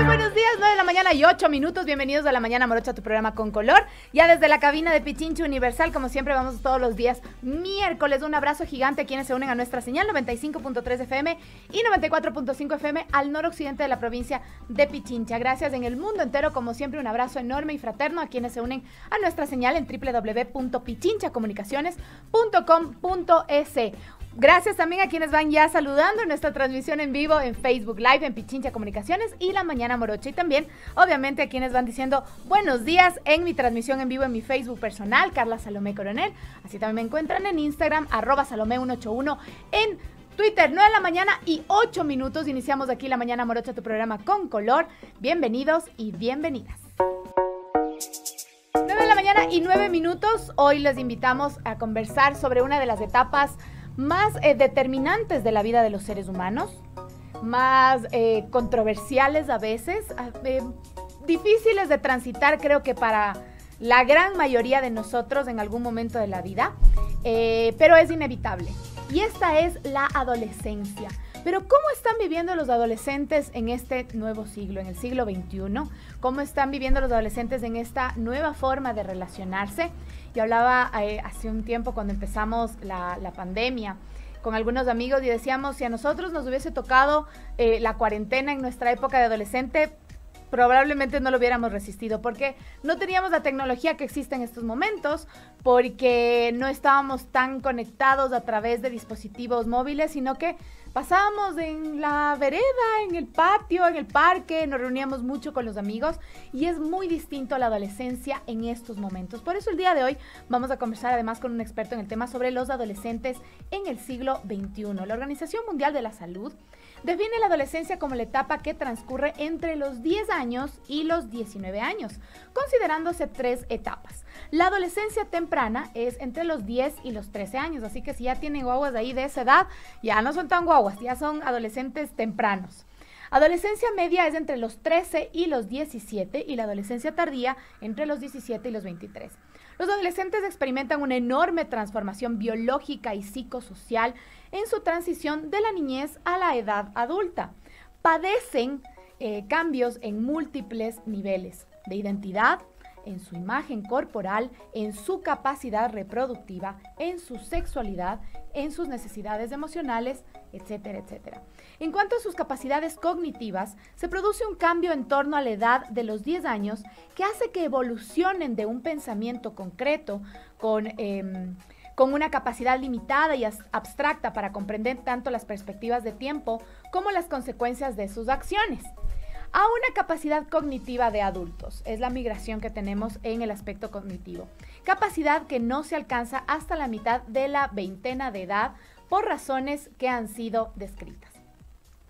Buenos días, 9 de la mañana y 8 minutos. Bienvenidos a La Mañana Morocha, tu programa con color. Ya desde la cabina de Pichincha Universal, como siempre, vamos todos los días miércoles. Un abrazo gigante a quienes se unen a nuestra señal 95.3 FM y 94.5 FM al noroccidente de la provincia de Pichincha. Gracias en el mundo entero, como siempre, un abrazo enorme y fraterno a quienes se unen a nuestra señal en www.pichinchacomunicaciones.com.es. Gracias también a quienes van ya saludando en nuestra transmisión en vivo en Facebook Live, en Pichincha Comunicaciones y La Mañana Morocha. Y también, obviamente, a quienes van diciendo buenos días en mi transmisión en vivo en mi Facebook personal, Carla Salomé Coronel. Así también me encuentran en Instagram, @Salomé181, en Twitter, 9 de la mañana y 8 minutos. Iniciamos aquí La Mañana Morocha, tu programa con color. Bienvenidos y bienvenidas. 9 de la mañana y 9 minutos. Hoy les invitamos a conversar sobre una de las etapas más determinantes de la vida de los seres humanos, más controversiales a veces, difíciles de transitar, creo que para la gran mayoría de nosotros en algún momento de la vida, pero es inevitable. Y esta es la adolescencia. Pero ¿cómo están viviendo los adolescentes en este nuevo siglo, en el siglo XXI? ¿Cómo están viviendo los adolescentes en esta nueva forma de relacionarse? Yo hablaba hace un tiempo cuando empezamos la pandemia con algunos amigos y decíamos, si a nosotros nos hubiese tocado la cuarentena en nuestra época de adolescente, probablemente no lo hubiéramos resistido, porque no teníamos la tecnología que existe en estos momentos, porque no estábamos tan conectados a través de dispositivos móviles, sino que pasábamos en la vereda, en el patio, en el parque, nos reuníamos mucho con los amigos y es muy distinto a la adolescencia en estos momentos. Por eso el día de hoy vamos a conversar además con un experto en el tema sobre los adolescentes en el siglo XXI. La Organización Mundial de la Salud define la adolescencia como la etapa que transcurre entre los 10 años y los 19 años, considerándose 3 etapas. La adolescencia temprana es entre los 10 y los 13 años, así que si ya tienen guaguas ahí de esa edad, ya no son tan guaguas, ya son adolescentes tempranos. Adolescencia media es entre los 13 y los 17 y la adolescencia tardía entre los 17 y los 23. Los adolescentes experimentan una enorme transformación biológica y psicosocial en su transición de la niñez a la edad adulta. Padecen cambios en múltiples niveles de identidad, en su imagen corporal, en su capacidad reproductiva, en su sexualidad, en sus necesidades emocionales, etcétera, etcétera. En cuanto a sus capacidades cognitivas, se produce un cambio en torno a la edad de los 10 años que hace que evolucionen de un pensamiento concreto con una capacidad limitada y abstracta para comprender tanto las perspectivas de tiempo como las consecuencias de sus acciones, a una capacidad cognitiva de adultos. Es la migración que tenemos en el aspecto cognitivo. Capacidad que no se alcanza hasta la mitad de la veintena de edad por razones que han sido descritas.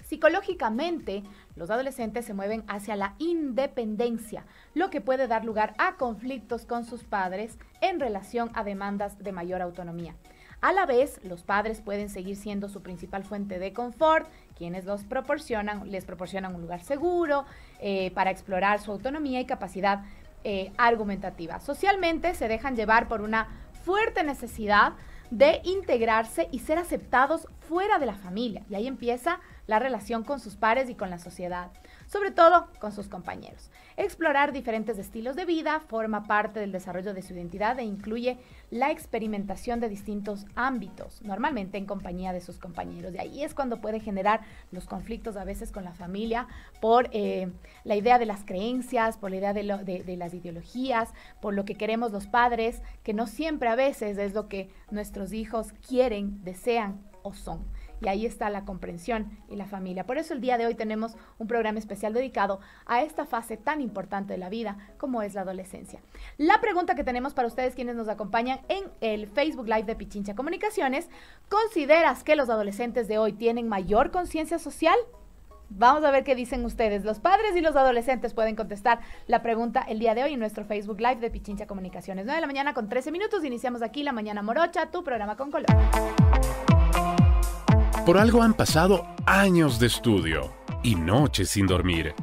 Psicológicamente, los adolescentes se mueven hacia la independencia, lo que puede dar lugar a conflictos con sus padres en relación a demandas de mayor autonomía. A la vez, los padres pueden seguir siendo su principal fuente de confort, quienes les proporcionan un lugar seguro para explorar su autonomía y capacidad argumentativa. Socialmente se dejan llevar por una fuerte necesidad de integrarse y ser aceptados fuera de la familia. Y ahí empieza la relación con sus pares y con la sociedad, sobre todo con sus compañeros. Explorar diferentes estilos de vida forma parte del desarrollo de su identidad e incluye la experimentación de distintos ámbitos, normalmente en compañía de sus compañeros. Y ahí es cuando puede generar los conflictos a veces con la familia por la idea de las creencias, por la idea de las ideologías, por lo que queremos los padres, que no siempre a veces es lo que nuestros hijos quieren, desean o son. Y ahí está la comprensión y la familia. Por eso el día de hoy tenemos un programa especial dedicado a esta fase tan importante de la vida como es la adolescencia. La pregunta que tenemos para ustedes quienes nos acompañan en el Facebook Live de Pichincha Comunicaciones: ¿consideras que los adolescentes de hoy tienen mayor conciencia social? Vamos a ver qué dicen ustedes. Los padres y los adolescentes pueden contestar la pregunta el día de hoy en nuestro Facebook Live de Pichincha Comunicaciones. 9 de la mañana con 13 minutos. Iniciamos aquí La Mañana Morocha, tu programa con color. Por algo han pasado años de estudio y noches sin dormir.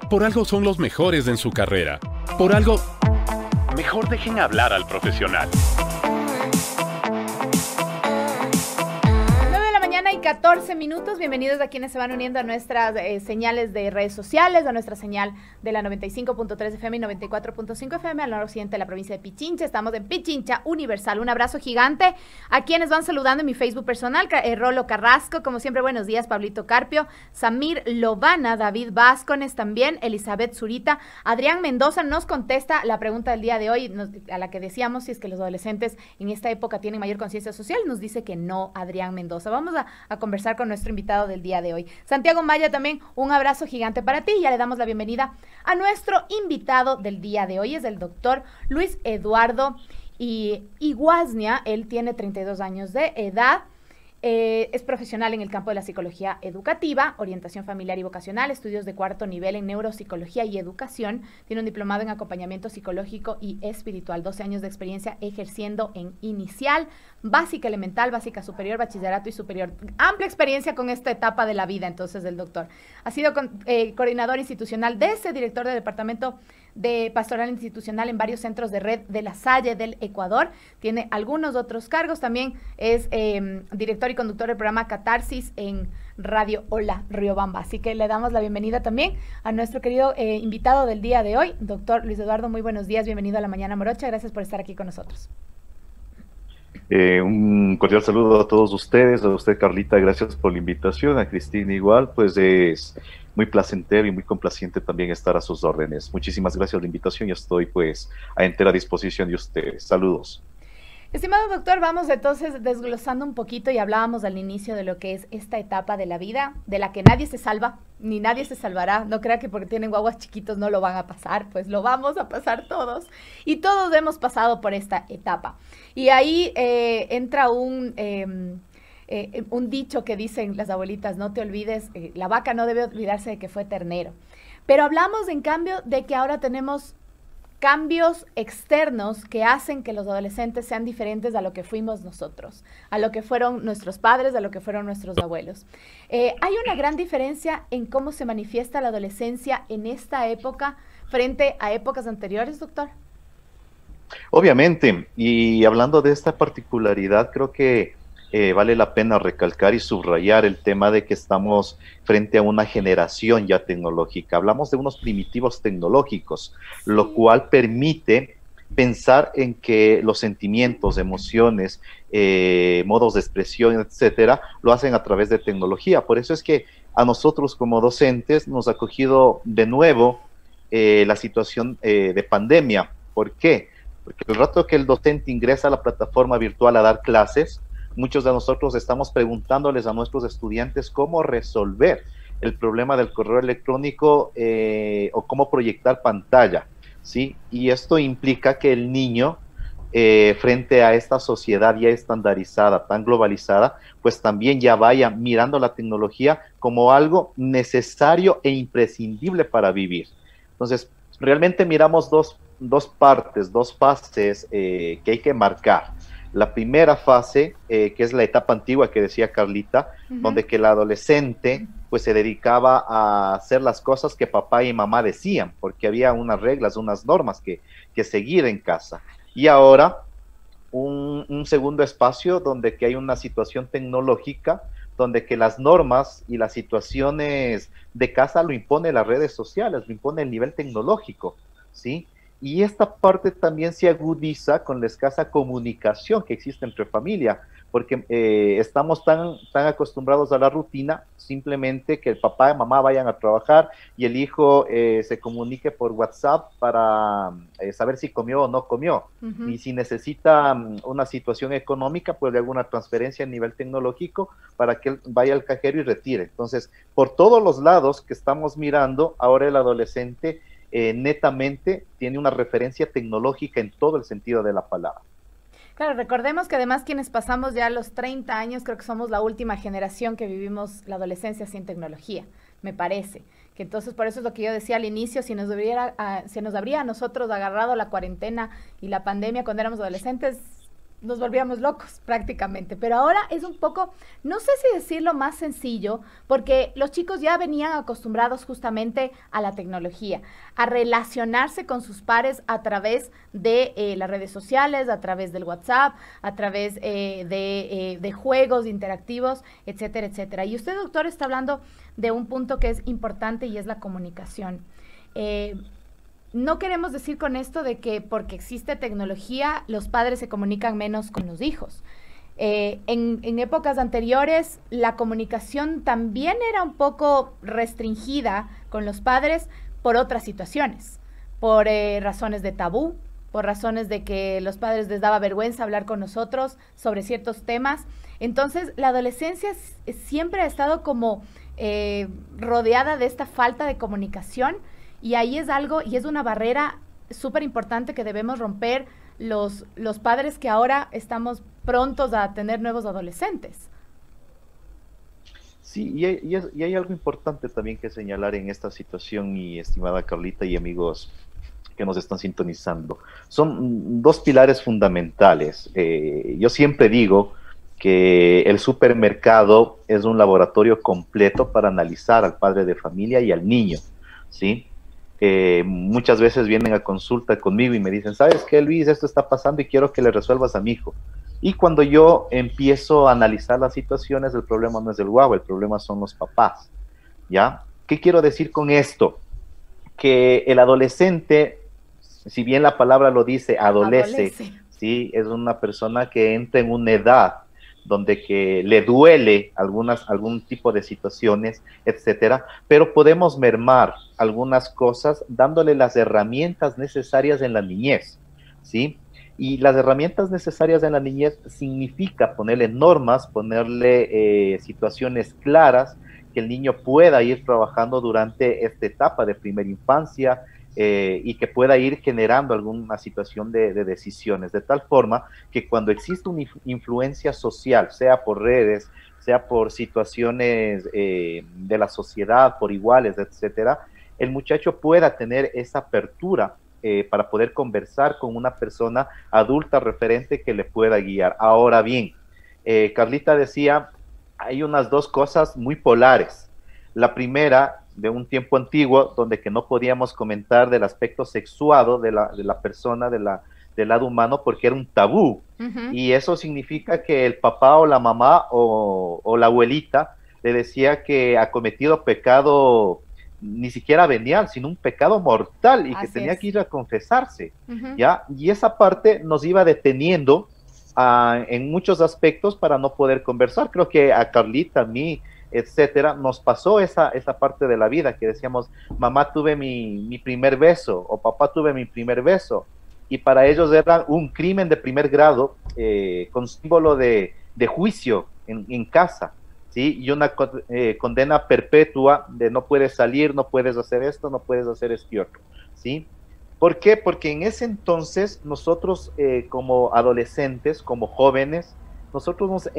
Por algo son los mejores en su carrera. Por algo, mejor dejen hablar al profesional. 9 de la mañana y 14 14 minutos. Bienvenidos a quienes se van uniendo a nuestras señales de redes sociales, a nuestra señal de la 95.3 FM y 94.5 FM al noroccidente de la provincia de Pichincha. Estamos en Pichincha Universal. Un abrazo gigante a quienes van saludando en mi Facebook personal. Rolo Carrasco, como siempre, buenos días. Pablito Carpio, Samir Lobana, David Vázquez también, Elizabeth Zurita. Adrián Mendoza nos contesta la pregunta del día de hoy, a la que decíamos si es que los adolescentes en esta época tienen mayor conciencia social. Nos dice que no, Adrián Mendoza. Vamos a conversar con nuestro invitado del día de hoy. Santiago Maya, también un abrazo gigante para ti. Ya le damos la bienvenida a nuestro invitado del día de hoy. Es el doctor Luis Eduardo Iguaznia. Él tiene 32 años de edad. Es profesional en el campo de la psicología educativa, orientación familiar y vocacional, estudios de cuarto nivel en neuropsicología y educación. Tiene un diplomado en acompañamiento psicológico y espiritual, 12 años de experiencia ejerciendo en inicial, básica elemental, básica superior, bachillerato y superior. Amplia experiencia con esta etapa de la vida, entonces, del doctor. Ha sido coordinador institucional de ese director del departamento de pastoral institucional en varios centros de red de La Salle del Ecuador. Tiene algunos otros cargos. También es director y conductor del programa Catarsis en Radio Hola Riobamba. Así que le damos la bienvenida también a nuestro querido invitado del día de hoy, doctor Luis Eduardo. Muy buenos días, bienvenido a La Mañana Morocha. Gracias por estar aquí con nosotros. Un cordial saludo a todos ustedes, a usted Carlita, gracias por la invitación, a Cristina igual, pues es muy placentero y muy complaciente también estar a sus órdenes. Muchísimas gracias por la invitación y estoy pues a entera disposición de ustedes. Saludos. Estimado doctor, vamos entonces desglosando un poquito y hablábamos al inicio de lo que es esta etapa de la vida, de la que nadie se salva, ni nadie se salvará. No crea que porque tienen guaguas chiquitos no lo van a pasar, pues lo vamos a pasar todos. Y todos hemos pasado por esta etapa. Y ahí entra un dicho que dicen las abuelitas: no te olvides, la vaca no debe olvidarse de que fue ternero. Pero hablamos en cambio de que ahora tenemos cambios externos que hacen que los adolescentes sean diferentes a lo que fuimos nosotros, a lo que fueron nuestros padres, a lo que fueron nuestros abuelos. ¿Hay una gran diferencia en cómo se manifiesta la adolescencia en esta época frente a épocas anteriores, doctor? Obviamente, y hablando de esta particularidad, creo que vale la pena recalcar y subrayar el tema de que estamos frente a una generación ya tecnológica. Hablamos de unos primitivos tecnológicos, lo cual permite pensar en que los sentimientos, emociones, modos de expresión, etcétera, lo hacen a través de tecnología. Por eso es que a nosotros como docentes nos ha cogido de nuevo la situación de pandemia. ¿Por qué? Porque el rato que el docente ingresa a la plataforma virtual a dar clases, muchos de nosotros estamos preguntándoles a nuestros estudiantes cómo resolver el problema del correo electrónico o cómo proyectar pantalla, ¿sí? Y esto implica que el niño, frente a esta sociedad ya estandarizada, tan globalizada, pues también ya vaya mirando la tecnología como algo necesario e imprescindible para vivir. Entonces, realmente miramos dos partes, dos fases que hay que marcar. La primera fase, que es la etapa antigua que decía Carlita, donde que el adolescente pues se dedicaba a hacer las cosas que papá y mamá decían, porque había unas reglas, unas normas que seguir en casa. Y ahora un segundo espacio donde que hay una situación tecnológica, donde que las normas y las situaciones de casa lo impone las redes sociales, lo impone el nivel tecnológico, ¿sí? Y esta parte también se agudiza con la escasa comunicación que existe entre familia, porque estamos tan acostumbrados a la rutina, simplemente que el papá y mamá vayan a trabajar y el hijo se comunique por WhatsApp para saber si comió o no comió. Y si necesita una situación económica, pues le hago una transferencia a nivel tecnológico para que él vaya al cajero y retire. Entonces, por todos los lados que estamos mirando, ahora el adolescente netamente tiene una referencia tecnológica en todo el sentido de la palabra. Claro, recordemos que además quienes pasamos ya los 30 años, creo que somos la última generación que vivimos la adolescencia sin tecnología, me parece. Que entonces, por eso es lo que yo decía al inicio, si nos habría a nosotros agarrado la cuarentena y la pandemia cuando éramos adolescentes, nos volvíamos locos prácticamente, pero ahora es un poco, no sé si decirlo más sencillo, porque los chicos ya venían acostumbrados justamente a la tecnología, a relacionarse con sus pares a través de las redes sociales, a través del WhatsApp, a través de juegos interactivos, etcétera, etcétera. Y usted, doctor, está hablando de un punto que es importante y es la comunicación. No queremos decir con esto de que porque existe tecnología los padres se comunican menos con los hijos. En épocas anteriores la comunicación también era un poco restringida con los padres por otras situaciones, por razones de tabú, por razones de que los padres les daba vergüenza hablar con nosotros sobre ciertos temas. Entonces la adolescencia siempre ha estado como rodeada de esta falta de comunicación. Y ahí es algo, y es una barrera súper importante que debemos romper los padres que ahora estamos prontos a tener nuevos adolescentes. Sí, y hay algo importante también que señalar en esta situación, mi estimada Carlita y amigos que nos están sintonizando. Son dos pilares fundamentales. Yo siempre digo que el supermercado es un laboratorio completo para analizar al padre de familia y al niño, ¿sí? Muchas veces vienen a consulta conmigo y me dicen, ¿sabes qué, Luis? Esto está pasando y quiero que le resuelvas a mi hijo. Y cuando yo empiezo a analizar las situaciones, el problema no es el guagua, el problema son los papás, ¿ya? ¿Qué quiero decir con esto? Que el adolescente, si bien la palabra lo dice, adolece. ¿Sí? Es una persona que entra en una edad donde que le duele algún tipo de situaciones, etcétera, pero podemos mermar algunas cosas dándole las herramientas necesarias en la niñez, ¿sí? Y las herramientas necesarias en la niñez significa ponerle normas, ponerle situaciones claras que el niño pueda ir trabajando durante esta etapa de primera infancia, y que pueda ir generando alguna situación de decisiones, de tal forma que cuando existe una influencia social, sea por redes, sea por situaciones de la sociedad, por iguales, etcétera, el muchacho pueda tener esa apertura para poder conversar con una persona adulta referente que le pueda guiar. Ahora bien, Carlita decía, hay unas dos cosas muy polares. La primera, de un tiempo antiguo, donde que no podíamos comentar del aspecto sexuado de la persona, del lado humano, porque era un tabú. Y eso significa que el papá o la mamá o la abuelita le decía que ha cometido pecado, ni siquiera venial, sino un pecado mortal, y que tenía que ir a confesarse, ¿ya? Y esa parte nos iba deteniendo en muchos aspectos para no poder conversar. Creo que a Carlita, a mí, etcétera, nos pasó esa parte de la vida que decíamos, mamá, tuve mi primer beso, o papá, tuve mi primer beso, y para ellos era un crimen de primer grado, con símbolo de juicio en casa, ¿sí? Y una condena perpetua de no puedes salir, no puedes hacer esto, no puedes hacer esto y otro, ¿sí? ¿Por qué? Porque en ese entonces nosotros como adolescentes, como jóvenes, nosotros nos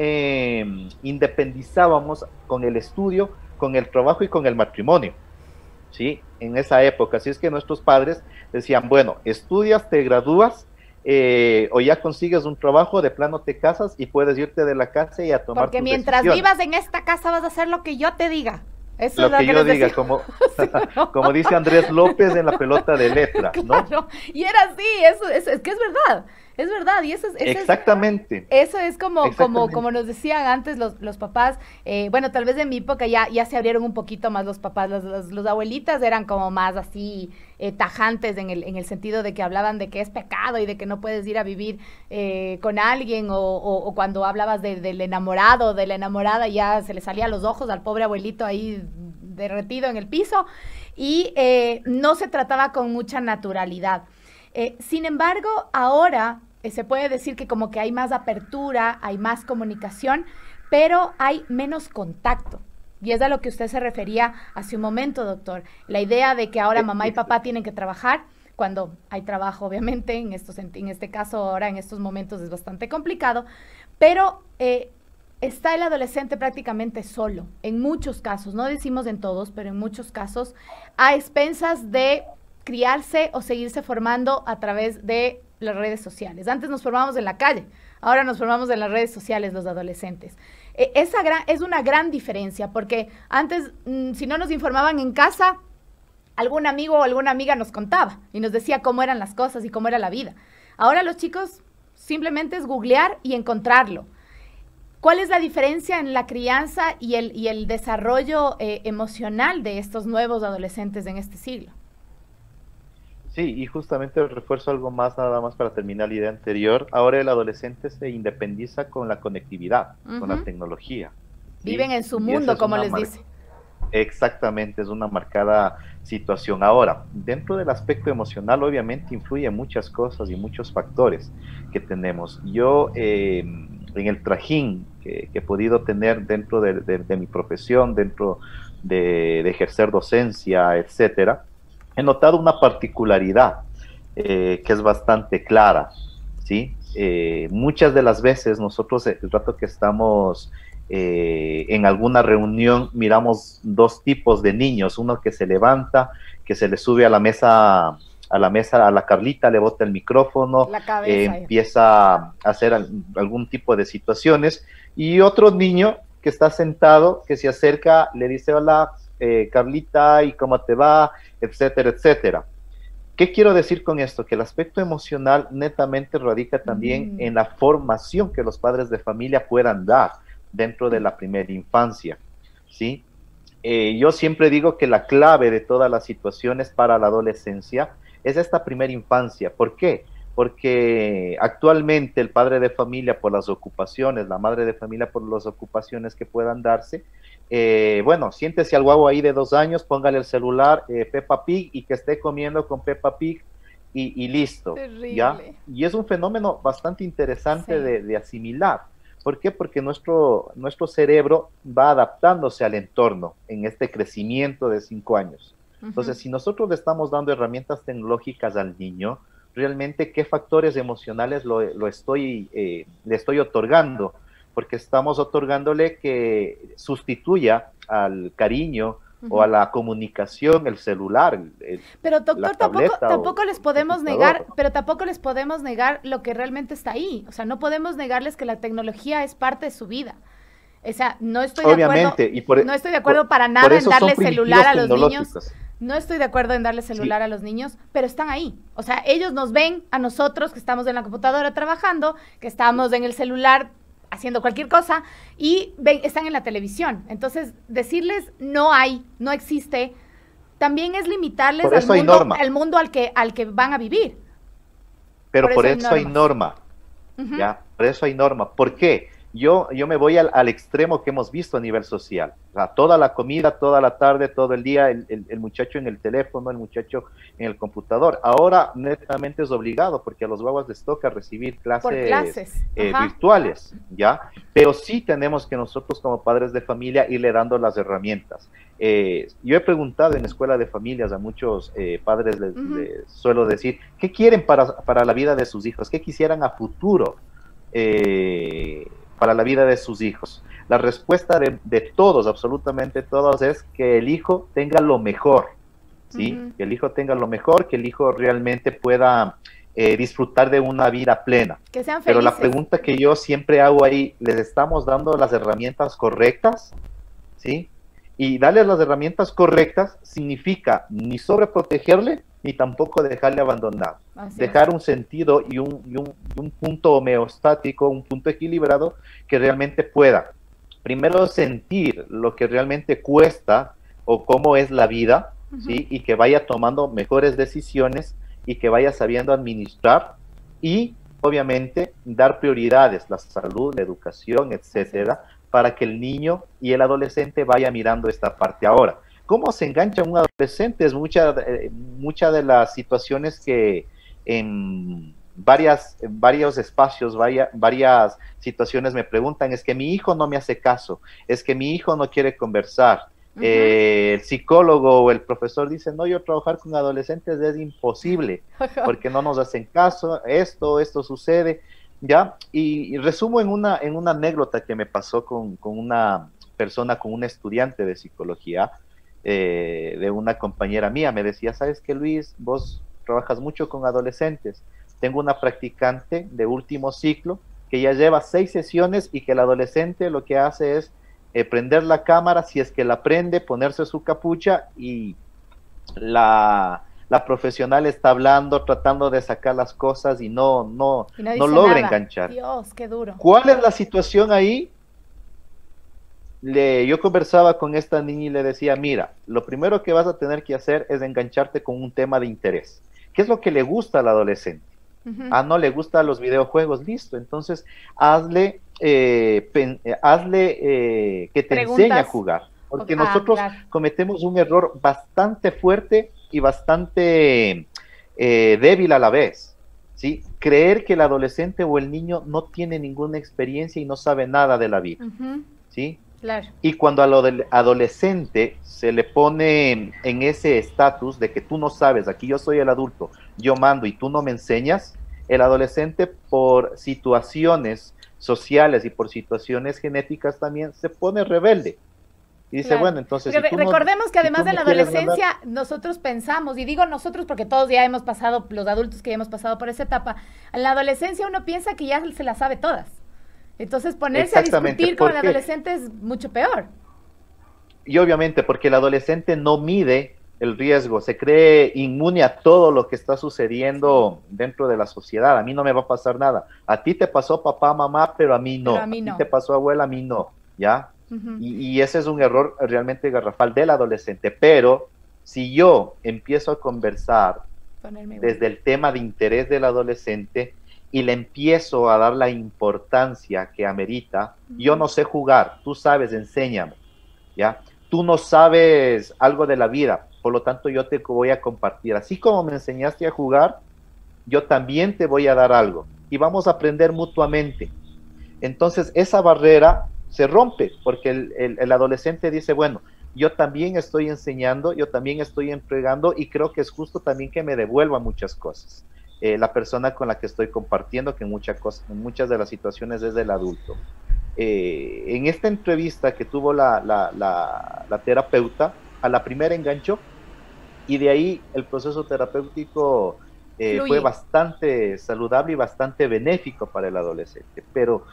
independizábamos con el estudio, con el trabajo y con el matrimonio, ¿sí? En esa época. Así es que nuestros padres decían, bueno, estudias, te gradúas, o ya consigues un trabajo, de plano te casas y puedes irte de la casa y a tomar porque mientras vivas en esta casa vas a hacer lo que yo te diga. Eso lo es lo que yo diga, como, sí, ¿no? Como dice Andrés López en la pelota de letra, ¿no? Claro, y era así, es que es verdad, y exactamente. Eso es como nos decían antes los papás, bueno, tal vez en mi época ya se abrieron un poquito más los papás, los abuelitas eran como más así, tajantes en el sentido de que hablaban de que es pecado y de que no puedes ir a vivir con alguien, o cuando hablabas del enamorado, de la enamorada, ya se le salía a los ojos al pobre abuelito ahí derretido en el piso, y no se trataba con mucha naturalidad. Sin embargo, ahora se puede decir que como que hay más apertura, hay más comunicación, pero hay menos contacto. Y es a lo que usted se refería hace un momento, doctor. La idea de que ahora mamá y papá tienen que trabajar, cuando hay trabajo, obviamente, en este caso ahora, en estos momentos es bastante complicado, pero está el adolescente prácticamente solo, en muchos casos, no decimos en todos, pero en muchos casos, a expensas de criarse o seguirse formando a través de las redes sociales. Antes nos formábamos en la calle, ahora nos formamos en las redes sociales los adolescentes. Es una gran diferencia, porque antes, si no nos informaban en casa, algún amigo o alguna amiga nos contaba y nos decía cómo eran las cosas y cómo era la vida. Ahora los chicos simplemente es googlear y encontrarlo. ¿Cuál es la diferencia en la crianza y el desarrollo emocional de estos nuevos adolescentes en este siglo? Sí, y justamente refuerzo algo más, nada más para terminar la idea anterior. Ahora el adolescente se independiza con la conectividad, con la tecnología. ¿Sí? Viven en su mundo, como les dice. Exactamente, es una marcada situación. Ahora, dentro del aspecto emocional, obviamente influyen muchas cosas y muchos factores que tenemos. Yo, en el trajín que he podido tener dentro de mi profesión, dentro de ejercer docencia, etcétera, he notado una particularidad que es bastante clara, ¿sí? Muchas de las veces nosotros, el rato que estamos en alguna reunión, miramos dos tipos de niños, uno que se levanta, que se le sube a la mesa, a la Carlita, le bota el micrófono, empieza a hacer algún tipo de situaciones, y otro niño que está sentado, que se acerca, le dice: hola, Carlita, ¿y cómo te va? Etcétera, etcétera. ¿Qué quiero decir con esto? Que el aspecto emocional netamente radica también en la formación que los padres de familia puedan dar dentro de la primera infancia, ¿sí? Yo siempre digo que la clave de todas las situaciones para la adolescencia es esta primera infancia. ¿Por qué? Porque actualmente el padre de familia, por las ocupaciones, la madre de familia por las ocupaciones que puedan darse, bueno, siéntese al guagua ahí de 2 años, póngale el celular, Peppa Pig, y que esté comiendo con Peppa Pig, y listo. Terrible. ¿Ya? Y es un fenómeno bastante interesante de asimilar. ¿Por qué? Porque nuestro cerebro va adaptándose al entorno en este crecimiento de 5 años. Entonces, si nosotros le estamos dando herramientas tecnológicas al niño, realmente qué factores emocionales le estoy otorgando, porque estamos otorgándole que sustituya al cariño o a la comunicación, el celular. Pero doctor, tampoco les podemos negar, pero tampoco les podemos negar lo que realmente está ahí. O sea, no podemos negarles que la tecnología es parte de su vida. O sea, no estoy de acuerdo, no estoy de acuerdo para nada en darle celular a los niños. No estoy de acuerdo en darle celular a los niños, pero están ahí. O sea, ellos nos ven a nosotros que estamos en la computadora trabajando, que estamos en el celular haciendo cualquier cosa, y están en la televisión. Entonces, decirles no existe, también es limitarles al mundo al que van a vivir. Pero por eso hay norma. ¿Ya? Por eso hay norma. ¿Por qué? Yo me voy al extremo que hemos visto a nivel social. O sea, toda la comida, toda la tarde, todo el día, el muchacho en el teléfono, el muchacho en el computador. Ahora netamente es obligado, porque a los guaguas les toca recibir clases virtuales, ¿ya? Pero sí tenemos que nosotros como padres de familia irle dando las herramientas. Yo he preguntado en la escuela de familias a muchos padres, les suelo decir, ¿qué quieren para la vida de sus hijos? ¿Qué quisieran a futuro? Para la vida de sus hijos. La respuesta de todos, absolutamente todos, es que el hijo tenga lo mejor, ¿sí? Que el hijo tenga lo mejor, que el hijo realmente pueda disfrutar de una vida plena. Que sean felices. Pero la pregunta que yo siempre hago ahí, ¿les estamos dando las herramientas correctas? ¿Sí? Y darles las herramientas correctas significa ni sobreprotegerle, ni tampoco dejarle abandonado. Dejar un sentido y un punto homeostático, un punto equilibrado que realmente pueda, primero, sentir lo que realmente cuesta o cómo es la vida, ¿sí? Y que vaya tomando mejores decisiones y que vaya sabiendo administrar y, obviamente, dar prioridades, la salud, la educación, etcétera, para que el niño y el adolescente vaya mirando esta parte. Ahora, ¿cómo se engancha un adolescente? Es mucha de las situaciones que en varios espacios, varias situaciones me preguntan, es que mi hijo no me hace caso, es que mi hijo no quiere conversar. El psicólogo o el profesor dice, no, yo trabajar con adolescentes es imposible, porque no nos hacen caso, esto sucede, ¿ya? Y resumo en una anécdota que me pasó con una persona, con un estudiante de psicología, de una compañera mía. Me decía, ¿sabes qué, Luis? Vos trabajas mucho con adolescentes. Tengo una practicante de último ciclo que ya lleva 6 sesiones y que el adolescente lo que hace es prender la cámara, si es que la prende, ponerse su capucha y la profesional está hablando, tratando de sacar las cosas y no logra enganchar. Dios, qué duro. ¿Cuál es la situación ahí? Yo conversaba con esta niña y le decía, mira, lo primero que vas a tener que hacer es engancharte con un tema de interés. ¿Qué es lo que le gusta al adolescente? No le gustan los videojuegos, listo. Entonces, hazle que te enseñe a jugar. Porque nosotros cometemos un error bastante fuerte y bastante débil a la vez, ¿sí? Creer que el adolescente o el niño no tiene ninguna experiencia y no sabe nada de la vida, ¿sí? Claro. Y cuando al adolescente se le pone en ese estatus de que tú no sabes, aquí yo soy el adulto, yo mando y tú no me enseñas, el adolescente por situaciones sociales y por situaciones genéticas también se pone rebelde. Y dice, bueno, entonces... recordemos que además de la adolescencia, nosotros pensamos, y digo nosotros porque todos ya hemos pasado, los adultos que ya hemos pasado por esa etapa, en la adolescencia uno piensa que ya se las sabe todas. Entonces ponerse a discutir con el adolescente es mucho peor. Y obviamente porque el adolescente no mide el riesgo, se cree inmune a todo lo que está sucediendo dentro de la sociedad. A mí no me va a pasar nada. A ti te pasó papá, mamá, pero a mí no. A ti te pasó abuela, a mí no. ¿Ya? Y ese es un error realmente garrafal del adolescente. Pero si yo empiezo a conversar desde el tema de interés del adolescente y le empiezo a dar la importancia que amerita, yo no sé jugar, tú sabes, enséñame, ¿ya? Tú no sabes algo de la vida, por lo tanto yo te voy a compartir. Así como me enseñaste a jugar, yo también te voy a dar algo y vamos a aprender mutuamente. Entonces esa barrera se rompe porque el adolescente dice, bueno, yo también estoy enseñando, yo también estoy entregando y creo que es justo también que me devuelva muchas cosas. La persona con la que estoy compartiendo, que en muchas de las situaciones es el adulto. En esta entrevista que tuvo la terapeuta, a la primera enganchó y de ahí el proceso terapéutico fue bastante saludable y bastante benéfico para el adolescente, pero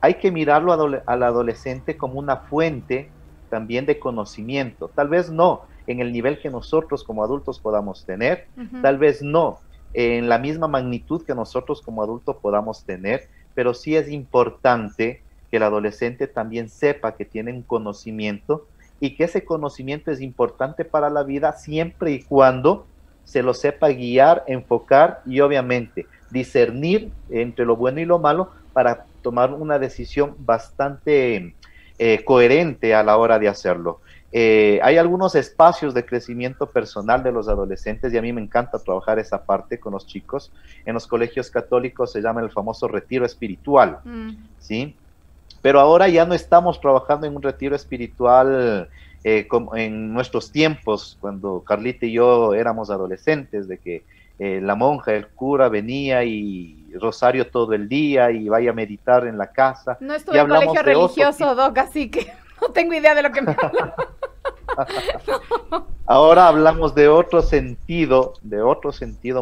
hay que mirarlo al adolescente como una fuente también de conocimiento, tal vez no en el nivel que nosotros como adultos podamos tener, tal vez no en la misma magnitud que nosotros como adultos podamos tener, pero sí es importante que el adolescente también sepa que tiene un conocimiento y que ese conocimiento es importante para la vida siempre y cuando se lo sepa guiar, enfocar y obviamente discernir entre lo bueno y lo malo para tomar una decisión bastante coherente a la hora de hacerlo. Hay algunos espacios de crecimiento personal de los adolescentes y a mí me encanta trabajar esa parte con los chicos. En los colegios católicos se llama el famoso retiro espiritual, ¿sí? Pero ahora ya no estamos trabajando en un retiro espiritual como en nuestros tiempos, cuando Carlita y yo éramos adolescentes, de que la monja, el cura venía y rosario todo el día y vaya a meditar en la casa. No estuve en colegio religioso, Doc, así que no tengo idea de lo que me habla. No. Ahora hablamos de otro sentido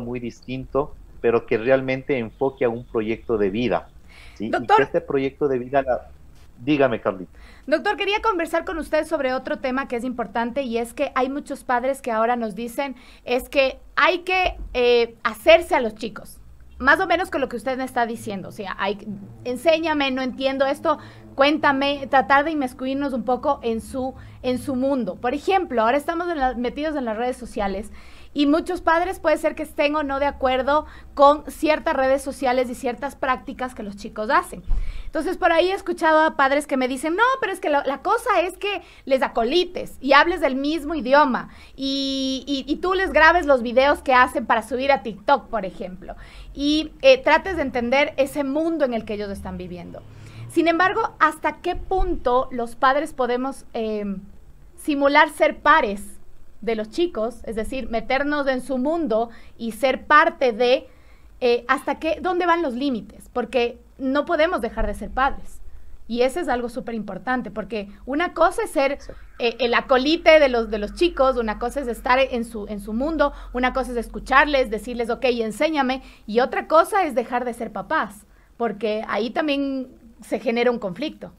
muy distinto, pero que realmente enfoque a un proyecto de vida, ¿sí? Doctor, y que este proyecto de vida, dígame, Carlita. Doctor, quería conversar con usted sobre otro tema que es importante y es que hay muchos padres que ahora nos dicen es que hay que hacerse a los chicos, más o menos con lo que usted me está diciendo, o sea, enséñame, no entiendo esto, cuéntame, tratar de inmiscuirnos un poco en su mundo. Por ejemplo, ahora estamos metidos en las redes sociales y muchos padres puede ser que estén o no de acuerdo con ciertas redes sociales y ciertas prácticas que los chicos hacen. Entonces, por ahí he escuchado a padres que me dicen, no, pero es que la cosa es que les acolites y hables del mismo idioma y tú les grabes los videos que hacen para subir a TikTok, por ejemplo, y trates de entender ese mundo en el que ellos están viviendo. Sin embargo, ¿hasta qué punto los padres podemos simular ser pares de los chicos? Es decir, meternos en su mundo y ser parte de ¿dónde van los límites? Porque no podemos dejar de ser padres. Y eso es algo súper importante, porque una cosa es ser el acolite de los chicos, una cosa es estar en su mundo, una cosa es escucharles, decirles, ok, enséñame, y otra cosa es dejar de ser papás. porque ahí también se genera un conflicto.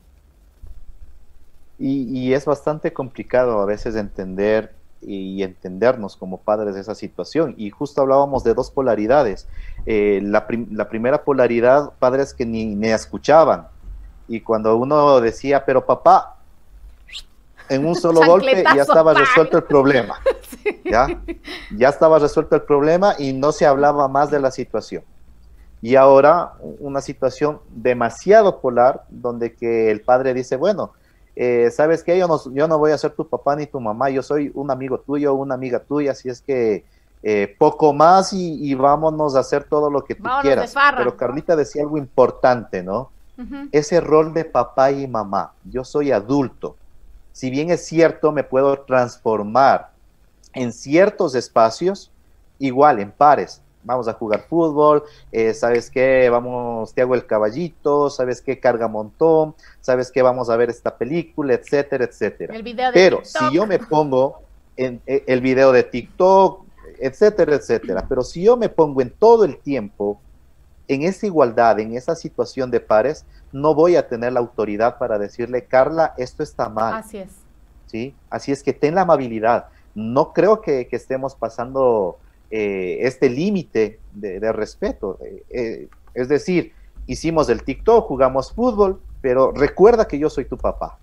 Y es bastante complicado a veces entender y entendernos como padres de esa situación. Y justo hablábamos de dos polaridades. La primera polaridad, padres que ni escuchaban. Y cuando uno decía, pero papá, en un solo golpe ya estaba resuelto el problema. Sí. Ya estaba resuelto el problema y no se hablaba más de la situación. Y ahora una situación demasiado polar, donde que el padre dice, bueno, ¿sabes qué? Yo no voy a ser tu papá ni tu mamá, yo soy un amigo tuyo, una amiga tuya, así es que poco más y vámonos a hacer todo lo que tú quieras. Pero Carlita decía algo importante, ¿no? Ese rol de papá y mamá, yo soy adulto. Si bien es cierto, me puedo transformar en ciertos espacios, igual en pares. Vamos a jugar fútbol, ¿sabes qué? Vamos, te hago el caballito, ¿sabes qué? Carga montón, ¿sabes qué? Vamos a ver esta película, etcétera, etcétera. El video de pero TikTok. Si yo me pongo en el video de TikTok, etcétera, etcétera, pero si yo me pongo en todo el tiempo en esa igualdad, en esa situación de pares, no voy a tener la autoridad para decirle, Carla, esto está mal. Así es. ¿Sí? Así es que ten la amabilidad. No creo que estemos pasando este límite de respeto. Es decir, hicimos el TikTok, jugamos fútbol, pero recuerda que yo soy tu papá.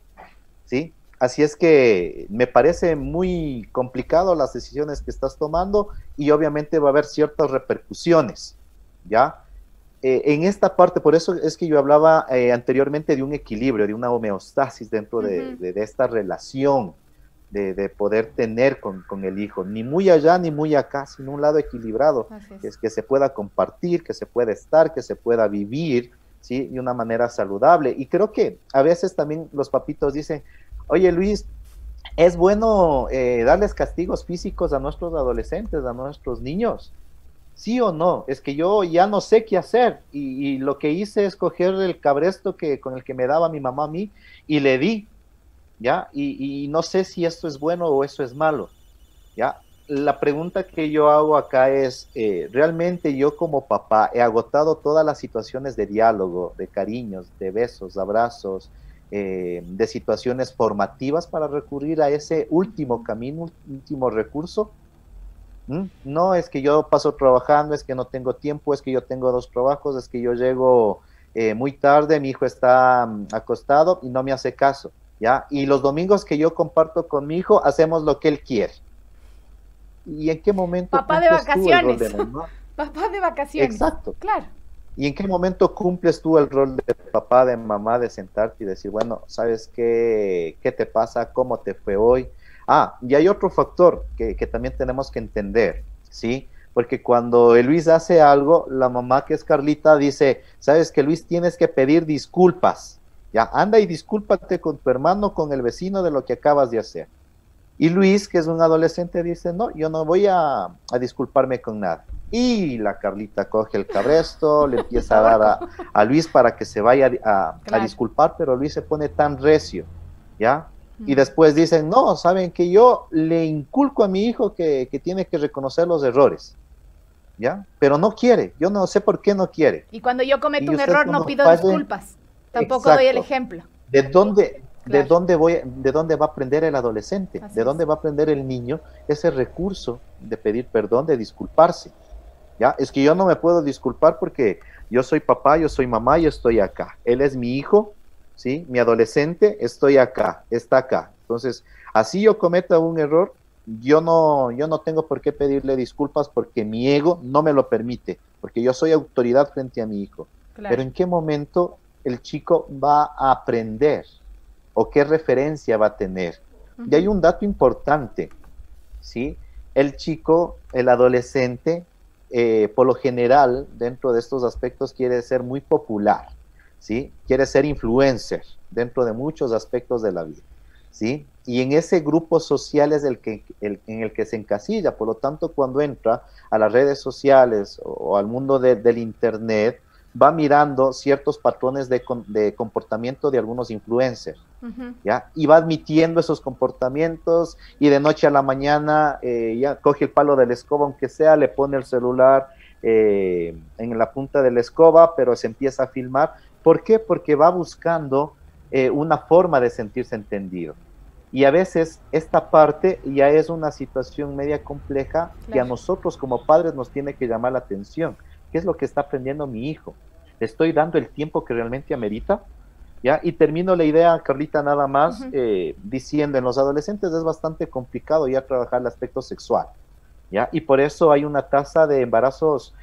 ¿Sí? Así es que me parece muy complicado las decisiones que estás tomando y obviamente va a haber ciertas repercusiones, ¿ya? En esta parte, por eso es que yo hablaba anteriormente de un equilibrio, de una homeostasis dentro de esta relación, de poder tener con el hijo, ni muy allá ni muy acá, sino un lado equilibrado, que se pueda compartir, que se pueda estar, que se pueda vivir, ¿sí? De una manera saludable. Y creo que a veces también los papitos dicen, oye Luis, es bueno darles castigos físicos a nuestros adolescentes, a nuestros niños. ¿Sí o no? Es que yo ya no sé qué hacer y lo que hice es coger el cabresto con el que me daba mi mamá a mí y le di, ¿ya? Y no sé si esto es bueno o eso es malo, ¿ya? La pregunta que yo hago acá es, ¿realmente yo como papá he agotado todas las situaciones de diálogo, de cariños, de besos, de abrazos, de situaciones formativas para recurrir a ese último camino, último recurso? No, es que yo paso trabajando, es que no tengo tiempo, es que yo tengo 2 trabajos, es que yo llego muy tarde, mi hijo está acostado y no me hace caso, ¿ya? Y los domingos que yo comparto con mi hijo, hacemos lo que él quiere. ¿Y en qué momento papá de vacaciones? Tú el rol de mamá? Papá de vacaciones. Exacto. Claro. ¿Y en qué momento cumples tú el rol de papá, de mamá, de sentarte y decir, bueno, ¿sabes qué te pasa? ¿Cómo te fue hoy? Y hay otro factor que también tenemos que entender, ¿sí? Porque cuando Luis hace algo, la mamá, que es Carlita, dice, ¿sabes qué, Luis? Tienes que pedir disculpas, ya, anda y discúlpate con tu hermano, con el vecino de lo que acabas de hacer. Y Luis, que es un adolescente, dice, no, yo no voy a disculparme con nada. Y la Carlita coge el cabresto, le empieza a dar a Luis para que se vaya a disculpar, pero Luis se pone tan recio, ¿ya? Y después dicen, no, saben que yo le inculco a mi hijo que tiene que reconocer los errores, ¿ya? Pero no quiere, yo no sé por qué no quiere. Y cuando yo cometo un error no pido disculpas, tampoco doy el ejemplo. ¿De dónde va a aprender el adolescente? Así ¿De dónde va a aprender el niño ese recurso de pedir perdón, de disculparse? ¿Ya? Es que yo no me puedo disculpar porque yo soy papá, yo soy mamá y estoy acá. Él es mi hijo, ¿sí? Mi adolescente, estoy acá, está acá. Entonces, así yo cometa un error, yo no tengo por qué pedirle disculpas porque mi ego no me lo permite, porque yo soy autoridad frente a mi hijo. Claro. Pero ¿en qué momento el chico va a aprender? ¿O qué referencia va a tener? Y hay un dato importante, ¿sí? El chico, el adolescente, por lo general, dentro de estos aspectos, quiere ser muy popular, ¿sí? Quiere ser influencer dentro de muchos aspectos de la vida, ¿sí? Y en ese grupo social es en el que se encasilla. Por lo tanto, cuando entra a las redes sociales o al mundo del internet, va mirando ciertos patrones de comportamiento de algunos influencers, ¿ya? Y va admitiendo esos comportamientos y de noche a la mañana ya coge el palo de la escoba, aunque sea, le pone el celular en la punta de la escoba, pero se empieza a filmar. ¿Por qué? Porque va buscando una forma de sentirse entendido. Y a veces esta parte ya es una situación media compleja que a nosotros como padres nos tiene que llamar la atención. ¿Qué es lo que está aprendiendo mi hijo? ¿Le estoy dando el tiempo que realmente amerita? ¿Ya? Y termino la idea, Carlita, nada más diciendo, en los adolescentes es bastante complicado ya trabajar el aspecto sexual, ¿ya? Y por eso hay una tasa de embarazos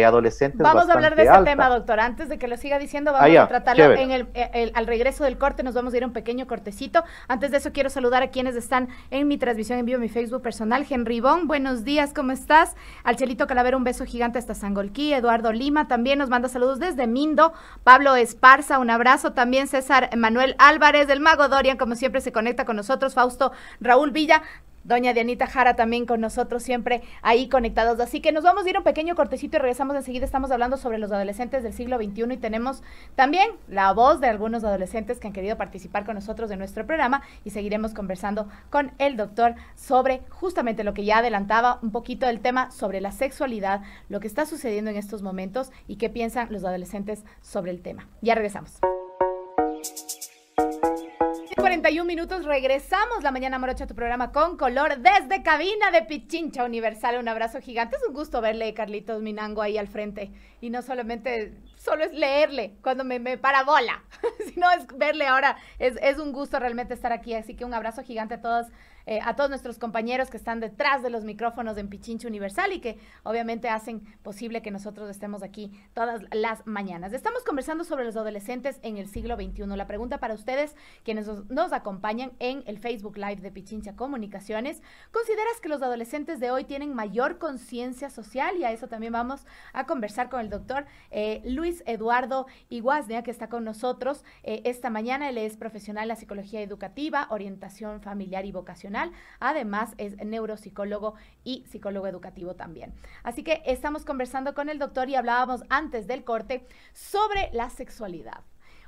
adolescentes vamos bastante a hablar de ese alta. tema, doctor. Antes de que lo siga diciendo, vamos a tratarlo al regreso del corte. Nos vamos a ir a un pequeño cortecito. Antes de eso, quiero saludar a quienes están en mi transmisión en vivo, en mi Facebook personal. Henry Bon, buenos días, ¿cómo estás? Al Chelito Calavera, un beso gigante hasta Sangolquí. Eduardo Lima también nos manda saludos desde Mindo. Pablo Esparza, un abrazo. También César Manuel Álvarez, del Mago Dorian, como siempre se conecta con nosotros. Fausto Raúl Villa. Doña Dianita Jara también con nosotros, siempre ahí conectados. Así que nos vamos a ir a un pequeño cortecito y regresamos enseguida. Estamos hablando sobre los adolescentes del siglo XXI y tenemos también la voz de algunos adolescentes que han querido participar con nosotros de nuestro programa y seguiremos conversando con el doctor sobre justamente lo que ya adelantaba un poquito del tema sobre la sexualidad, lo que está sucediendo en estos momentos y qué piensan los adolescentes sobre el tema. Ya regresamos. 41 minutos, regresamos La Mañana Morocha, tu programa con color desde cabina de Pichincha Universal. Un abrazo gigante, es un gusto verle, Carlitos Minango, ahí al frente. Y no solamente, solo es leerle cuando me parabola, sino es verle ahora. Es un gusto realmente estar aquí, así que un abrazo gigante a todos nuestros compañeros que están detrás de los micrófonos en Pichincha Universal y que obviamente hacen posible que nosotros estemos aquí todas las mañanas. Estamos conversando sobre los adolescentes en el siglo XXI. La pregunta para ustedes, quienes nos acompañan en el Facebook Live de Pichincha Comunicaciones, ¿consideras que los adolescentes de hoy tienen mayor conciencia social? Y a eso también vamos a conversar con el doctor Luis Eduardo Iguaznia, que está con nosotros esta mañana. Él es profesional en la psicología educativa, orientación familiar y vocacional. Además, es neuropsicólogo y psicólogo educativo también. Así que estamos conversando con el doctor y hablábamos antes del corte sobre la sexualidad.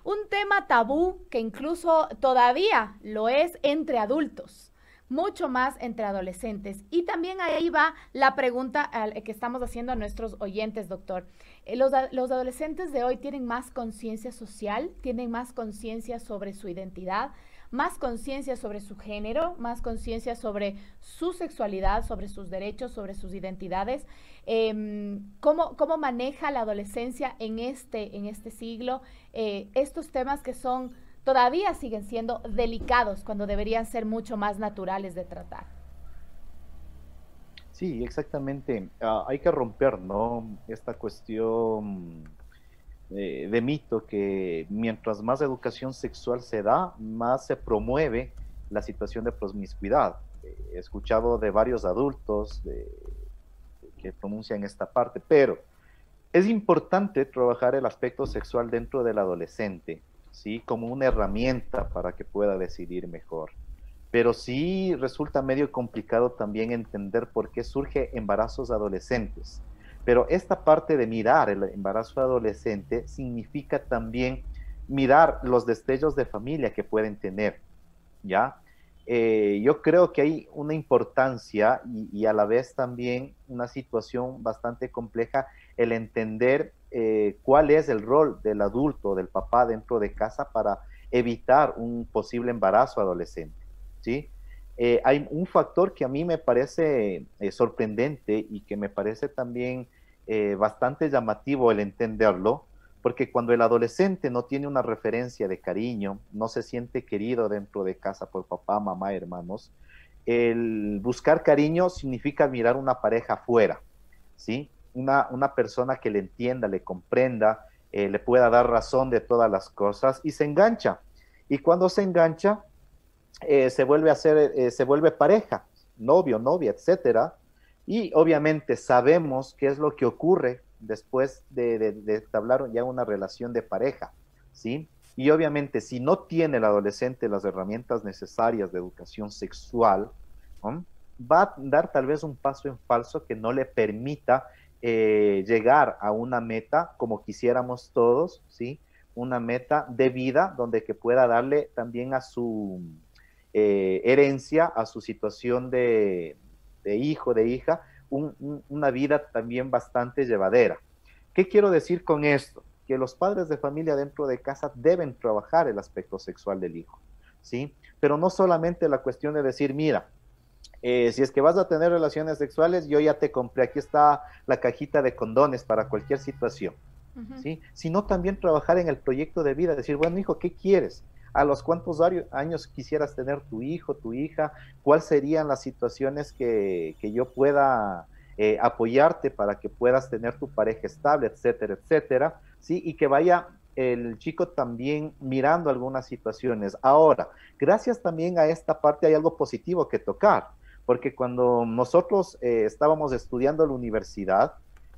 Un tema tabú que incluso todavía lo es entre adultos, mucho más entre adolescentes. Y también ahí va la pregunta que estamos haciendo a nuestros oyentes, doctor. Los adolescentes de hoy tienen más conciencia social, tienen más conciencia sobre su identidad, más conciencia sobre su género, más conciencia sobre su sexualidad, sobre sus derechos, sobre sus identidades. ¿Cómo maneja la adolescencia en este siglo estos temas que todavía siguen siendo delicados cuando deberían ser mucho más naturales de tratar? Sí, exactamente. Hay que romper, ¿no?, esta cuestión de mito que mientras más educación sexual se da, más se promueve la situación de promiscuidad. He escuchado de varios adultos que pronuncian esta parte, pero es importante trabajar el aspecto sexual dentro del adolescente, ¿sí?, como una herramienta para que pueda decidir mejor. Pero sí resulta medio complicado también entender por qué surge embarazos adolescentes. Pero esta parte de mirar el embarazo adolescente significa también mirar los destellos de familia que pueden tener, ¿ya? Yo creo que hay una importancia y a la vez también una situación bastante compleja el entender cuál es el rol del adulto, del papá dentro de casa para evitar un posible embarazo adolescente, ¿sí? Hay un factor que a mí me parece sorprendente y que me parece también bastante llamativo el entenderlo, porque cuando el adolescente no tiene una referencia de cariño, no se siente querido dentro de casa por papá, mamá, hermanos, el buscar cariño significa mirar una pareja afuera, ¿sí? Una persona que le entienda, le comprenda, le pueda dar razón de todas las cosas y se engancha. Y cuando se engancha, se vuelve pareja, novio, novia, etcétera. Y obviamente sabemos qué es lo que ocurre después de entablar ya una relación de pareja, ¿sí? Y obviamente si no tiene el adolescente las herramientas necesarias de educación sexual, ¿no?, va a dar tal vez un paso en falso que no le permita llegar a una meta como quisiéramos todos, ¿sí? Una meta de vida donde que pueda darle también a su herencia, a su situación de hijo, de hija, una vida también bastante llevadera. ¿Qué quiero decir con esto? Que los padres de familia dentro de casa deben trabajar el aspecto sexual del hijo, ¿sí? Pero no solamente la cuestión de decir, mira, si es que vas a tener relaciones sexuales, yo ya te compré, aquí está la cajita de condones para cualquier situación, ¿sí? Sino también trabajar en el proyecto de vida, decir, bueno, hijo, ¿qué quieres? ¿A los cuántos años quisieras tener tu hijo, tu hija? ¿Cuáles serían las situaciones que yo pueda apoyarte para que puedas tener tu pareja estable, etcétera, etcétera? ¿Sí? Y que vaya el chico también mirando algunas situaciones. Ahora, gracias también a esta parte hay algo positivo que tocar, porque cuando nosotros estábamos estudiando en la universidad,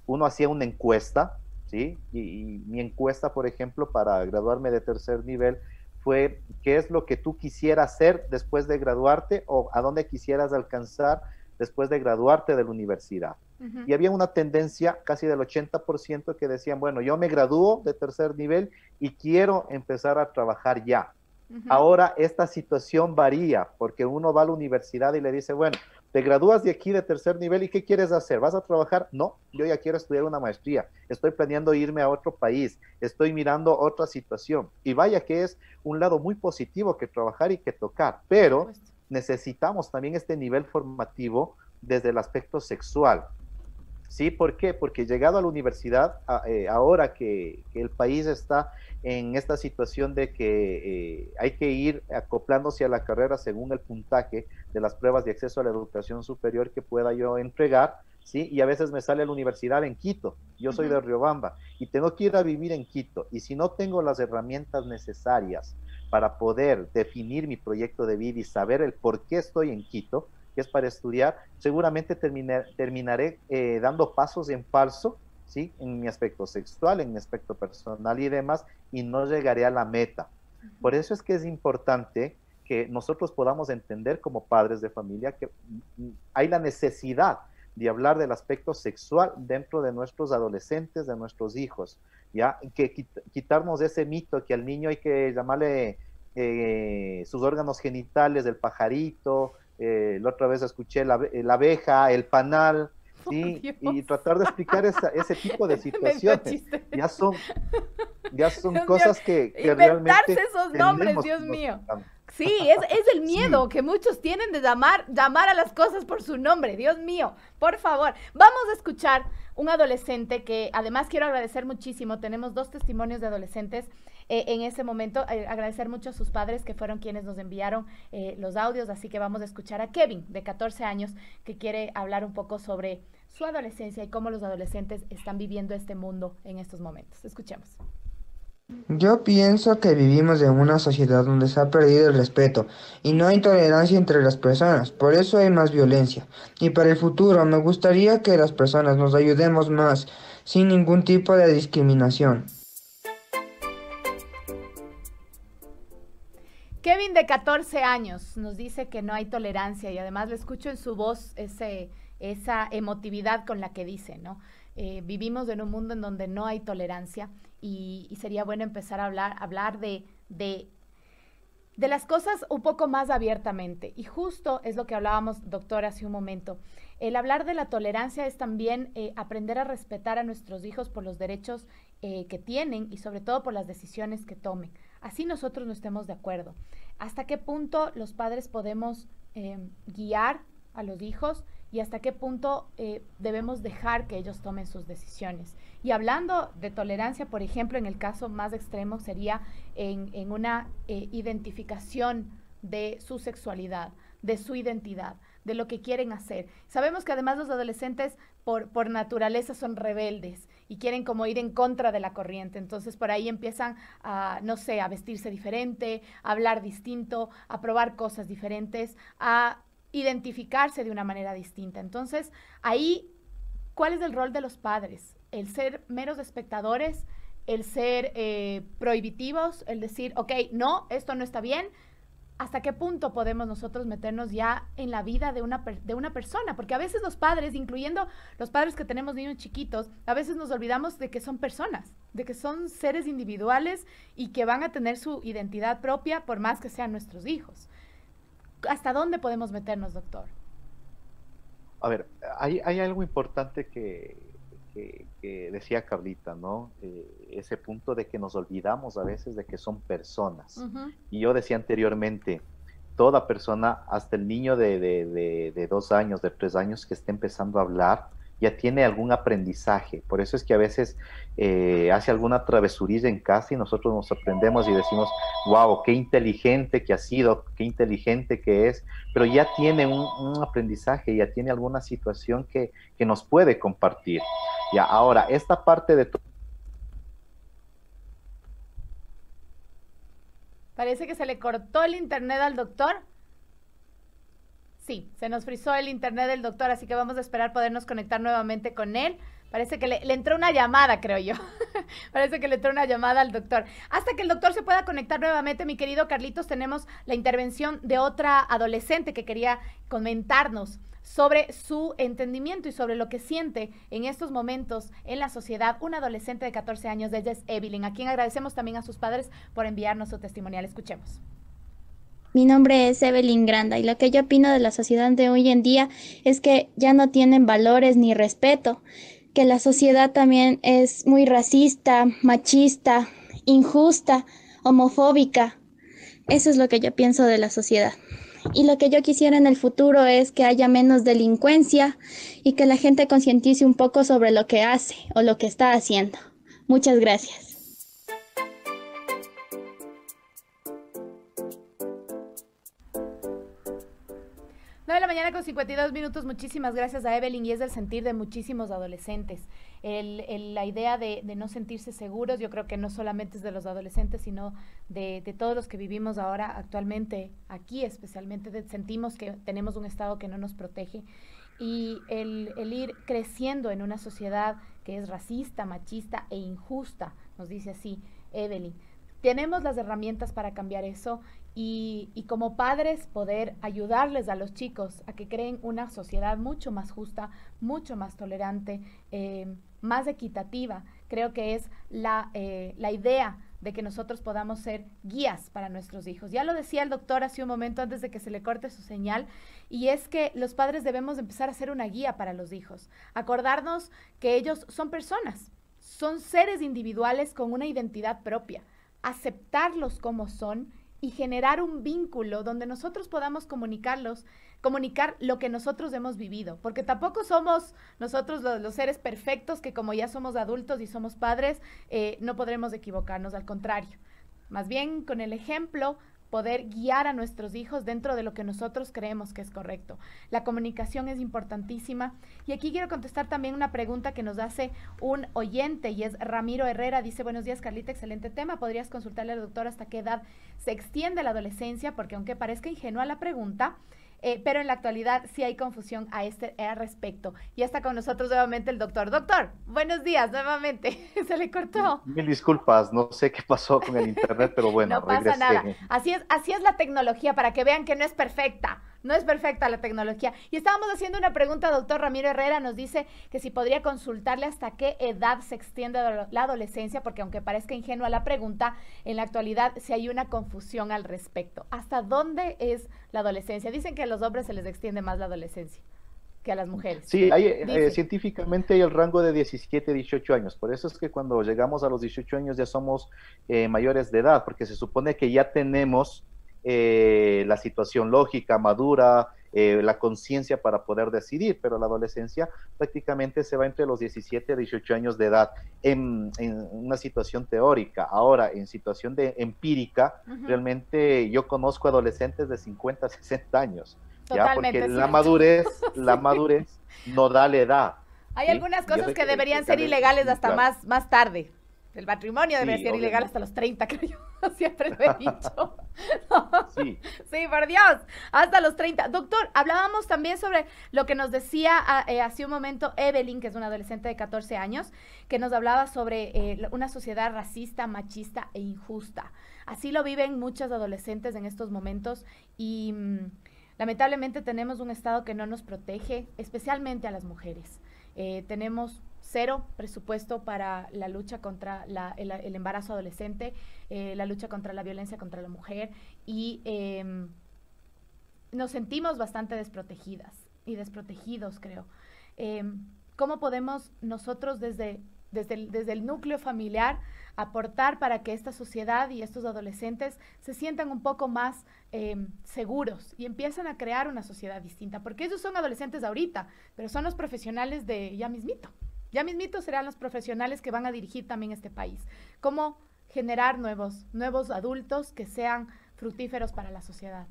uno hacía una encuesta, ¿sí? Y mi encuesta, por ejemplo, para graduarme de tercer nivel, fue qué es lo que tú quisieras hacer después de graduarte o a dónde quisieras alcanzar después de graduarte de la universidad. Y había una tendencia casi del 80% que decían, bueno, yo me gradúo de tercer nivel y quiero empezar a trabajar ya. Ahora esta situación varía porque uno va a la universidad y le dice, bueno, te gradúas de aquí de tercer nivel y ¿qué quieres hacer? ¿Vas a trabajar? No, yo ya quiero estudiar una maestría, estoy planeando irme a otro país, estoy mirando otra situación. Y vaya que es un lado muy positivo que trabajar y que tocar, pero necesitamos también este nivel formativo desde el aspecto sexual. ¿Sí? ¿Por qué? Porque llegado a la universidad, ahora que el país está en esta situación de que hay que ir acoplándose a la carrera según el puntaje de las pruebas de acceso a la educación superior que pueda yo entregar, ¿sí? Y a veces me sale a la universidad en Quito, yo soy de Riobamba, y tengo que ir a vivir en Quito, y si no tengo las herramientas necesarias para poder definir mi proyecto de vida y saber el por qué estoy en Quito, que es para estudiar, seguramente terminaré dando pasos en falso, ¿sí? En mi aspecto sexual, en mi aspecto personal y demás, y no llegaré a la meta. Por eso es que es importante que nosotros podamos entender como padres de familia que hay la necesidad de hablar del aspecto sexual dentro de nuestros adolescentes, de nuestros hijos, ¿ya? Que quitarnos ese mito que al niño hay que llamarle sus órganos genitales, el pajarito, la otra vez escuché la abeja, el panal, ¿sí? Y tratar de explicar ese tipo de situaciones. Ya son cosas que inventarse realmente esos nombres, Dios mío. Sí, es el miedo que muchos tienen de llamar a las cosas por su nombre. Dios mío, por favor. Vamos a escuchar un adolescente que además quiero agradecer muchísimo. Tenemos 2 testimonios de adolescentes en ese momento. Agradecer mucho a sus padres que fueron quienes nos enviaron los audios. Así que vamos a escuchar a Kevin, de 14 años, que quiere hablar un poco sobre su adolescencia y cómo los adolescentes están viviendo este mundo en estos momentos. Escuchemos. Yo pienso que vivimos en una sociedad donde se ha perdido el respeto y no hay tolerancia entre las personas, por eso hay más violencia. Y para el futuro me gustaría que las personas nos ayudemos más, sin ningún tipo de discriminación. Kevin, de 14 años, nos dice que no hay tolerancia y además le escucho en su voz esa emotividad con la que dice, ¿no? Vivimos en un mundo en donde no hay tolerancia y sería bueno empezar a hablar de las cosas un poco más abiertamente. Y justo es lo que hablábamos, doctor, hace un momento. El hablar de la tolerancia es también aprender a respetar a nuestros hijos por los derechos que tienen y sobre todo por las decisiones que tomen. Así nosotros no estemos de acuerdo. ¿Hasta qué punto los padres podemos guiar a los hijos y hasta qué punto debemos dejar que ellos tomen sus decisiones? Y hablando de tolerancia, por ejemplo, en el caso más extremo sería en una identificación de su sexualidad, de su identidad, de lo que quieren hacer. Sabemos que además los adolescentes por naturaleza son rebeldes y quieren como ir en contra de la corriente. Entonces por ahí empiezan a, no sé, a vestirse diferente, a hablar distinto, a probar cosas diferentes, a identificarse de una manera distinta. Entonces ahí, ¿cuál es el rol de los padres? El ser meros espectadores, el ser prohibitivos, el decir, ok, no, esto no está bien. ¿Hasta qué punto podemos nosotros meternos ya en la vida de una persona? Porque a veces los padres, incluyendo los padres que tenemos niños chiquitos, a veces nos olvidamos de que son personas, de que son seres individuales y que van a tener su identidad propia por más que sean nuestros hijos. ¿Hasta dónde podemos meternos, doctor? A ver, hay algo importante que decía Carlita, ¿no? Ese punto de que nos olvidamos a veces de que son personas. Y yo decía anteriormente, toda persona, hasta el niño de 2 años, de 3 años que esté empezando a hablar, ya tiene algún aprendizaje. Por eso es que a veces hace alguna travesurilla en casa y nosotros nos sorprendemos y decimos, wow, qué inteligente que ha sido, qué inteligente que es, pero ya tiene un aprendizaje, ya tiene alguna situación que nos puede compartir. Ya, ahora, esta parte de... Parece que se le cortó el internet al doctor. Sí, se nos frizó el internet del doctor, así que vamos a esperar podernos conectar nuevamente con él. Parece que le entró una llamada, creo yo. Parece que le entró una llamada al doctor. Hasta que el doctor se pueda conectar nuevamente, mi querido Carlitos, tenemos la intervención de otra adolescente que quería comentarnos sobre su entendimiento y sobre lo que siente en estos momentos en la sociedad. Una adolescente de 14 años, ella es Evelyn, a quien agradecemos también a sus padres por enviarnos su testimonial. Escuchemos. Mi nombre es Evelyn Granda y lo que yo opino de la sociedad de hoy en día es que ya no tienen valores ni respeto, que la sociedad también es muy racista, machista, injusta, homofóbica. Eso es lo que yo pienso de la sociedad. Y lo que yo quisiera en el futuro es que haya menos delincuencia y que la gente concientice un poco sobre lo que hace o lo que está haciendo. Muchas gracias. 9:52 a.m. Muchísimas gracias a Evelyn, y es el sentir de muchísimos adolescentes. La idea de no sentirse seguros, yo creo que no solamente es de los adolescentes, sino de todos los que vivimos ahora actualmente aquí, especialmente sentimos que tenemos un Estado que no nos protege, y el ir creciendo en una sociedad que es racista, machista e injusta, nos dice así Evelyn. Tenemos las herramientas para cambiar eso y como padres poder ayudarles a los chicos a que creen una sociedad mucho más justa, mucho más tolerante, más equitativa. Creo que es la idea de que nosotros podamos ser guías para nuestros hijos. Ya lo decía el doctor hace un momento antes de que se le corte su señal, y es que los padres debemos empezar a ser una guía para los hijos. Acordarnos que ellos son personas, son seres individuales con una identidad propia. Aceptarlos como son y generar un vínculo donde nosotros podamos comunicar lo que nosotros hemos vivido, porque tampoco somos nosotros los seres perfectos que, como ya somos adultos y somos padres, no podremos equivocarnos, al contrario. Más bien, con el ejemplo, poder guiar a nuestros hijos dentro de lo que nosotros creemos que es correcto. La comunicación es importantísima. Y aquí quiero contestar también una pregunta que nos hace un oyente, y es Ramiro Herrera. Dice: buenos días, Carlita, excelente tema. ¿Podrías consultarle al doctor hasta qué edad se extiende la adolescencia? Porque aunque parezca ingenua la pregunta, pero en la actualidad sí hay confusión al respecto. Y está con nosotros nuevamente el doctor. Doctor, buenos días nuevamente. Se le cortó. Mil disculpas, no sé qué pasó con el internet, pero bueno, no pasa regresé. nada. Así es la tecnología, para que vean que no es perfecta. No es perfecta la tecnología. Y estábamos haciendo una pregunta, doctor Ramiro Herrera nos dice que si podría consultarle hasta qué edad se extiende la adolescencia, porque aunque parezca ingenua la pregunta, en la actualidad sí hay una confusión al respecto. ¿Hasta dónde es la adolescencia? Dicen que a los hombres se les extiende más la adolescencia que a las mujeres. Sí, científicamente hay el rango de 17 a 18 años. Por eso es que cuando llegamos a los 18 años ya somos mayores de edad, porque se supone que ya tenemos la situación lógica, madura, la conciencia para poder decidir, pero la adolescencia prácticamente se va entre los 17 a 18 años de edad en una situación teórica. Ahora, en situación empírica, realmente yo conozco adolescentes de 50 a 60 años. Totalmente, ya, porque la madurez no da la edad. Hay algunas cosas que deberían ser ilegales hasta más tarde. El matrimonio debe ser ilegal hasta los 30, creo yo. Siempre lo he dicho. Sí, por Dios, hasta los 30. Doctor, hablábamos también sobre lo que nos decía hace un momento Evelyn, que es una adolescente de 14 años, que nos hablaba sobre una sociedad racista, machista e injusta. Así lo viven muchas adolescentes en estos momentos y lamentablemente tenemos un Estado que no nos protege, especialmente a las mujeres. Tenemos cero presupuesto para la lucha contra el embarazo adolescente, la lucha contra la violencia contra la mujer, y nos sentimos bastante desprotegidas. y desprotegidos, creo. ¿Cómo podemos nosotros desde el núcleo familiar aportar para que esta sociedad y estos adolescentes se sientan un poco más seguros y empiecen a crear una sociedad distinta? Porque ellos son adolescentes ahorita, pero son los profesionales de ya mismito. Ya mismito serán los profesionales que van a dirigir también este país. ¿Cómo generar nuevos adultos que sean fructíferos para la sociedad?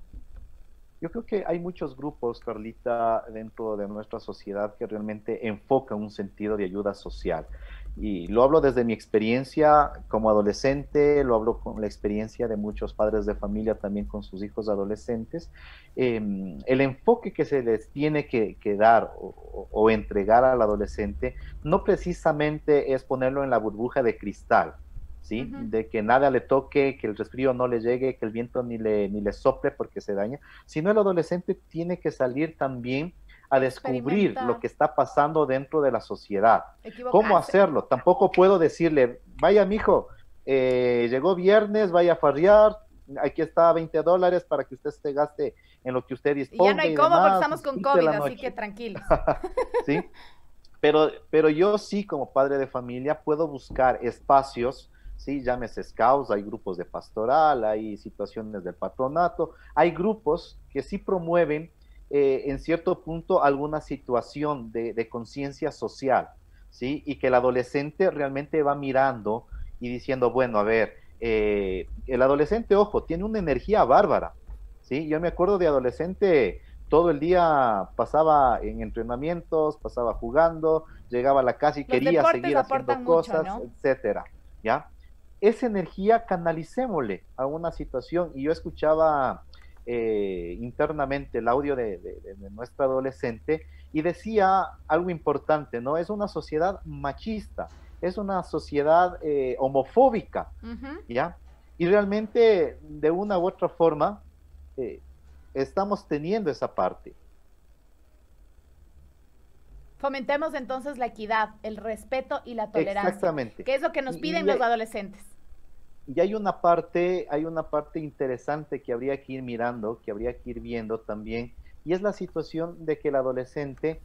Yo creo que hay muchos grupos, Carlita, dentro de nuestra sociedad que realmente enfocan un sentido de ayuda social. Y lo hablo desde mi experiencia como adolescente, lo hablo con la experiencia de muchos padres de familia también con sus hijos adolescentes. El enfoque que se les tiene que dar o entregar al adolescente no precisamente es ponerlo en la burbuja de cristal, ¿sí? De que nada le toque, que el resfrío no le llegue, que el viento ni le sople porque se daña, sino el adolescente tiene que salir también a descubrir lo que está pasando dentro de la sociedad. ¿Cómo hacerlo? Tampoco puedo decirle, vaya mijo, llegó viernes, vaya a farrear, aquí está $20 para que usted se gaste en lo que usted disponga. Y ya no hay cómo porque estamos con COVID, así que tranquilos. ¿Sí? Pero yo sí, como padre de familia, puedo buscar espacios, ¿sí? Llámese scouts, hay grupos de pastoral, hay situaciones del patronato, hay grupos que sí promueven en cierto punto alguna situación de conciencia social, ¿sí? Y que el adolescente realmente va mirando y diciendo, bueno, a ver, el adolescente, ojo, tiene una energía bárbara, ¿sí? Yo me acuerdo de adolescente, todo el día pasaba en entrenamientos, pasaba jugando, llegaba a la casa y quería seguir haciendo cosas, mucho, ¿no? Etcétera, ¿ya? Esa energía canalicémosle a una situación, y yo escuchaba internamente el audio de nuestra adolescente y decía algo importante, ¿no? Es una sociedad machista, es una sociedad homofóbica, ¿ya? Y realmente, de una u otra forma, estamos teniendo esa parte. Fomentemos entonces la equidad, el respeto y la tolerancia. Exactamente. Que es lo que nos piden los adolescentes. Y hay una parte interesante que habría que ir mirando, que habría que ir viendo también, y es la situación de que el adolescente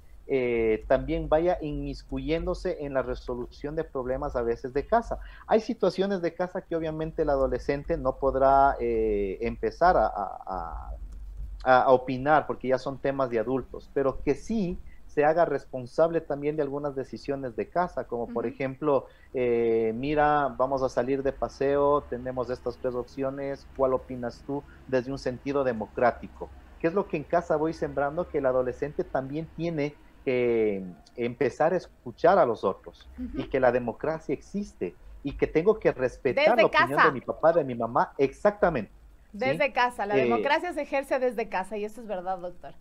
también vaya inmiscuyéndose en la resolución de problemas a veces de casa. Hay situaciones de casa que obviamente el adolescente no podrá empezar a opinar porque ya son temas de adultos, pero que sí se haga responsable también de algunas decisiones de casa, como por ejemplo, mira, vamos a salir de paseo, tenemos estas 3 opciones, ¿cuál opinas tú desde un sentido democrático? ¿Qué es lo que en casa voy sembrando? Que el adolescente también tiene que empezar a escuchar a los otros y que la democracia existe y que tengo que respetar la opinión de mi papá, de mi mamá, exactamente. Desde ¿sí? casa, la democracia se ejerce desde casa y eso es verdad, doctor.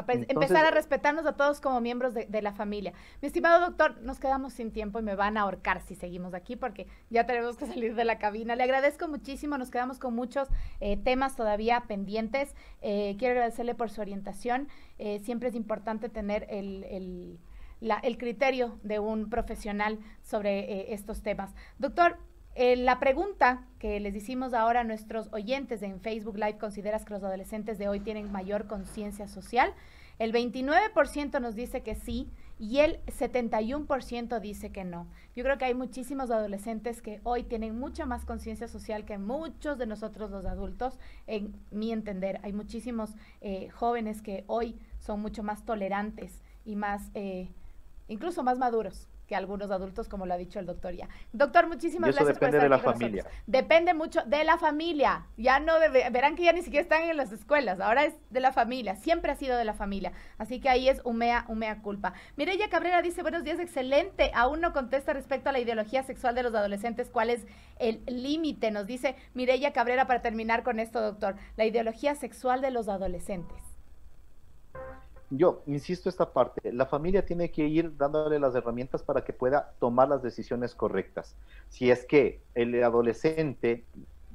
Entonces, empezar a respetarnos a todos como miembros de la familia. Mi estimado doctor, nos quedamos sin tiempo y me van a ahorcar si seguimos aquí porque ya tenemos que salir de la cabina. Le agradezco muchísimo, nos quedamos con muchos temas todavía pendientes. Quiero agradecerle por su orientación. Siempre es importante tener el criterio de un profesional sobre estos temas. Doctor, la pregunta que les hicimos ahora a nuestros oyentes en Facebook Live: ¿consideras que los adolescentes de hoy tienen mayor conciencia social? El 29% nos dice que sí y el 71% dice que no. Yo creo que hay muchísimos adolescentes que hoy tienen mucha más conciencia social que muchos de nosotros los adultos, en mi entender. Hay muchísimos jóvenes que hoy son mucho más tolerantes y más, incluso más maduros que algunos adultos, como lo ha dicho el doctor ya. Doctor, muchísimas gracias por estar aquí con nosotros. Depende mucho de la familia. Ya no verán que ya ni siquiera están en las escuelas. Ahora es de la familia. Siempre ha sido de la familia. Así que ahí es un mea culpa. Mireya Cabrera dice: buenos días, excelente. Aún no contesta respecto a la ideología sexual de los adolescentes. ¿Cuál es el límite? Nos dice Mireya Cabrera, para terminar con esto, doctor. La ideología sexual de los adolescentes. Yo insisto esta parte, la familia tiene que ir dándole las herramientas para que pueda tomar las decisiones correctas. Si es que el adolescente,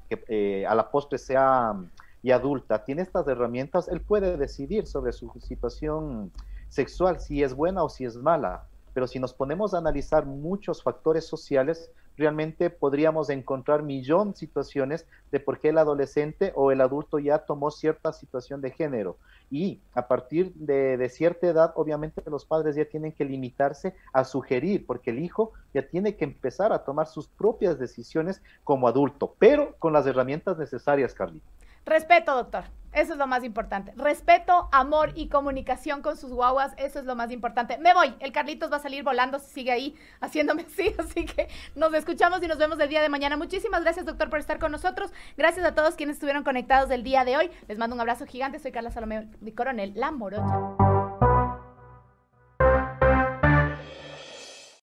que a la postre sea y adulta, tiene estas herramientas, él puede decidir sobre su situación sexual, si es buena o si es mala. Pero si nos ponemos a analizar muchos factores sociales, realmente podríamos encontrar millón de situaciones de por qué el adolescente o el adulto ya tomó cierta situación de género. Y a partir de cierta edad, obviamente los padres ya tienen que limitarse a sugerir, porque el hijo ya tiene que empezar a tomar sus propias decisiones como adulto, pero con las herramientas necesarias, Carlita. Respeto, doctor. Eso es lo más importante. Respeto, amor y comunicación con sus guaguas. Eso es lo más importante. Me voy. El Carlitos va a salir volando si sigue ahí haciéndome así. Así que nos escuchamos y nos vemos el día de mañana. Muchísimas gracias, doctor, por estar con nosotros. Gracias a todos quienes estuvieron conectados el día de hoy. Les mando un abrazo gigante. Soy Carla Salomé, mi coronel La Morocha.